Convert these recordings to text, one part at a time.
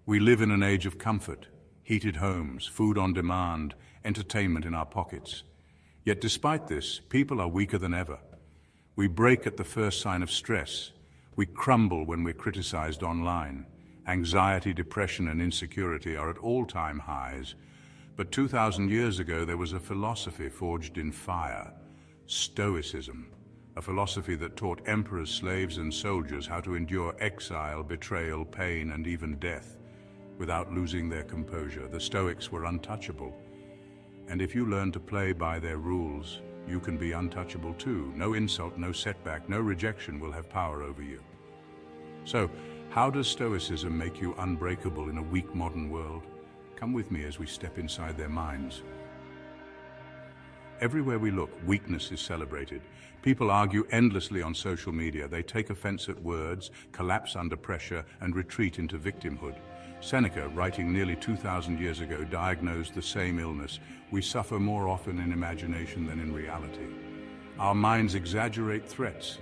We live in an age of comfort, heated homes, food on demand, entertainment in our pockets. Yet despite this, people are weaker than ever. We break at the first sign of stress. We crumble when we're criticized online. Anxiety, depression, and insecurity are at all-time highs. But 2,000 years ago, there was a philosophy forged in fire, Stoicism, a philosophy that taught emperors, slaves, and soldiers how to endure exile, betrayal, pain, and even death without losing their composure. The Stoics were untouchable. And if you learn to play by their rules, you can be untouchable too. No insult, no setback, no rejection will have power over you. So, how does Stoicism make you unbreakable in a weak modern world? Come with me as we step inside their minds. Everywhere we look, weakness is celebrated. People argue endlessly on social media. They take offense at words, collapse under pressure, and retreat into victimhood. Seneca, writing nearly 2,000 years ago, diagnosed the same illness. We suffer more often in imagination than in reality. Our minds exaggerate threats.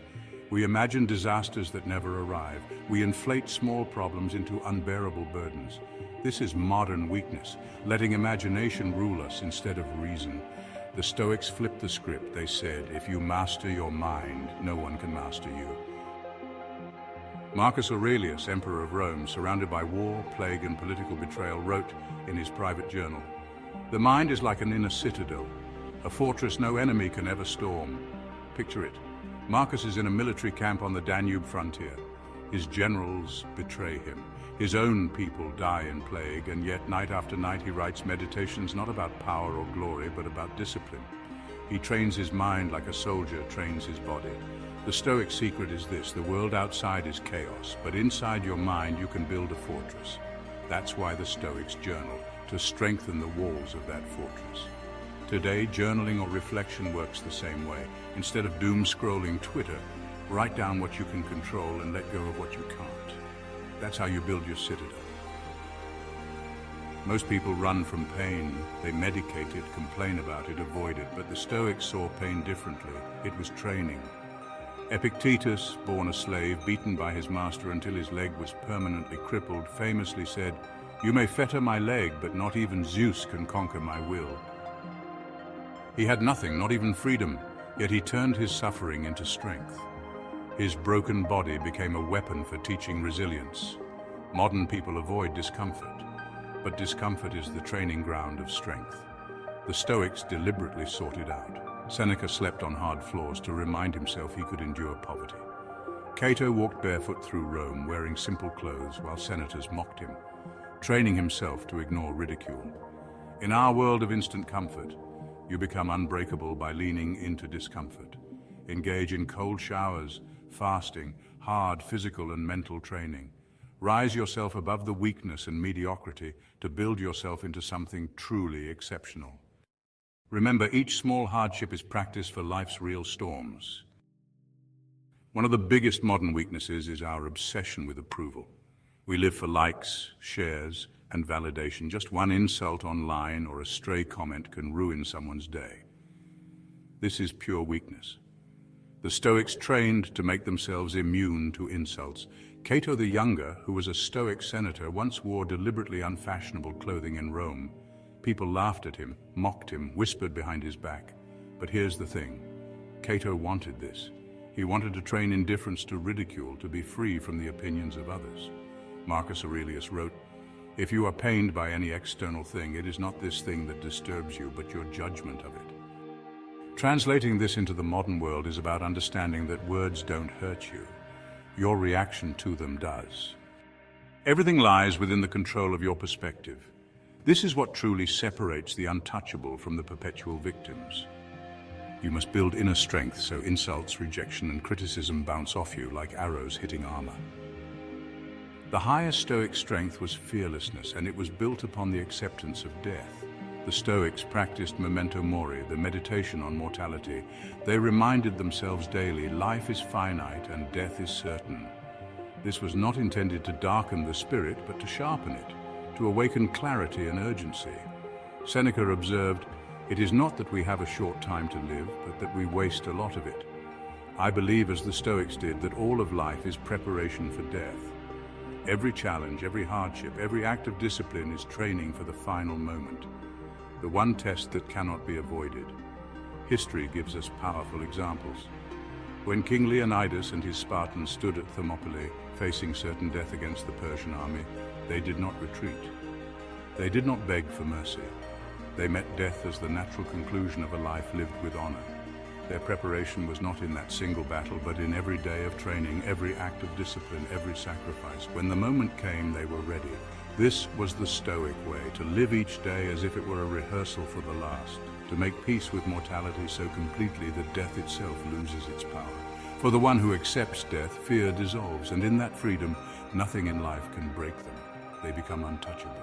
We imagine disasters that never arrive. We inflate small problems into unbearable burdens. This is modern weakness, letting imagination rule us instead of reason. The Stoics flipped the script. They said, if you master your mind, no one can master you. Marcus Aurelius, Emperor of Rome, surrounded by war, plague, and political betrayal, wrote in his private journal, "The mind is like an inner citadel, a fortress no enemy can ever storm." Picture it. Marcus is in a military camp on the Danube frontier. His generals betray him. His own people die in plague, and yet night after night he writes meditations not about power or glory, but about discipline. He trains his mind like a soldier trains his body. The Stoic secret is this: the world outside is chaos, but inside your mind you can build a fortress. That's why the Stoics journal, to strengthen the walls of that fortress. Today, journaling or reflection works the same way. Instead of doom-scrolling Twitter, write down what you can control and let go of what you can't. That's how you build your citadel. Most people run from pain. They medicate it, complain about it, avoid it. But the Stoics saw pain differently. It was training. Epictetus, born a slave, beaten by his master until his leg was permanently crippled, famously said, "You may fetter my leg, but not even Zeus can conquer my will." He had nothing, not even freedom, yet he turned his suffering into strength. His broken body became a weapon for teaching resilience. Modern people avoid discomfort, but discomfort is the training ground of strength. The Stoics deliberately sought it out. Seneca slept on hard floors to remind himself he could endure poverty. Cato walked barefoot through Rome, wearing simple clothes while senators mocked him, training himself to ignore ridicule. In our world of instant comfort, you become unbreakable by leaning into discomfort. Engage in cold showers, fasting, hard physical and mental training. Rise yourself above the weakness and mediocrity to build yourself into something truly exceptional. Remember, each small hardship is practice for life's real storms. One of the biggest modern weaknesses is our obsession with approval. We live for likes, shares, and validation. Just one insult online or a stray comment can ruin someone's day. This is pure weakness. The Stoics trained to make themselves immune to insults. Cato the Younger, who was a Stoic senator, once wore deliberately unfashionable clothing in Rome. People laughed at him, mocked him, whispered behind his back. But here's the thing. Cato wanted this. He wanted to train indifference to ridicule, to be free from the opinions of others. Marcus Aurelius wrote, "If you are pained by any external thing, it is not this thing that disturbs you, but your judgment of it." Translating this into the modern world is about understanding that words don't hurt you. Your reaction to them does. Everything lies within the control of your perspective. This is what truly separates the untouchable from the perpetual victims. You must build inner strength so insults, rejection, and criticism bounce off you like arrows hitting armor. The highest Stoic strength was fearlessness, and it was built upon the acceptance of death. The Stoics practiced memento mori, the meditation on mortality. They reminded themselves daily, life is finite and death is certain. This was not intended to darken the spirit, but to sharpen it, to awaken clarity and urgency. Seneca observed, "It is not that we have a short time to live, but that we waste a lot of it." I believe, as the Stoics did, that all of life is preparation for death. Every challenge, every hardship, every act of discipline is training for the final moment, the one test that cannot be avoided. History gives us powerful examples. When King Leonidas and his Spartans stood at Thermopylae, facing certain death against the Persian army, they did not retreat. They did not beg for mercy. They met death as the natural conclusion of a life lived with honor. Their preparation was not in that single battle, but in every day of training, every act of discipline, every sacrifice. When the moment came, they were ready. This was the Stoic way, to live each day as if it were a rehearsal for the last, to make peace with mortality so completely that death itself loses its power. For the one who accepts death, fear dissolves, and in that freedom, nothing in life can break them. They become untouchable.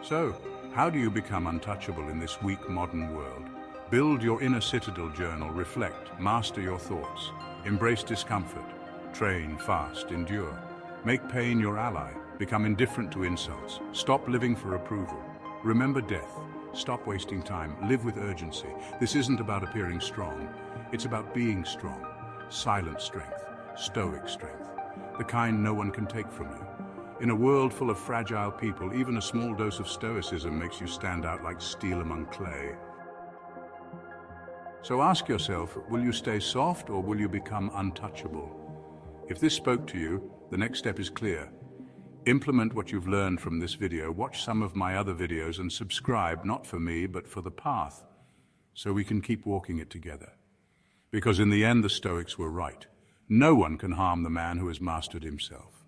So, how do you become untouchable in this weak modern world? Build your inner citadel journal, reflect, master your thoughts, embrace discomfort, train, fast, endure. Make pain your ally, become indifferent to insults, stop living for approval. Remember death, stop wasting time, live with urgency. This isn't about appearing strong, it's about being strong. Silent strength, stoic strength, the kind no one can take from you. In a world full of fragile people, even a small dose of stoicism makes you stand out like steel among clay. So ask yourself, will you stay soft or will you become untouchable? If this spoke to you, the next step is clear. Implement what you've learned from this video, watch some of my other videos and subscribe, not for me, but for the path, so we can keep walking it together. Because in the end, the Stoics were right. No one can harm the man who has mastered himself.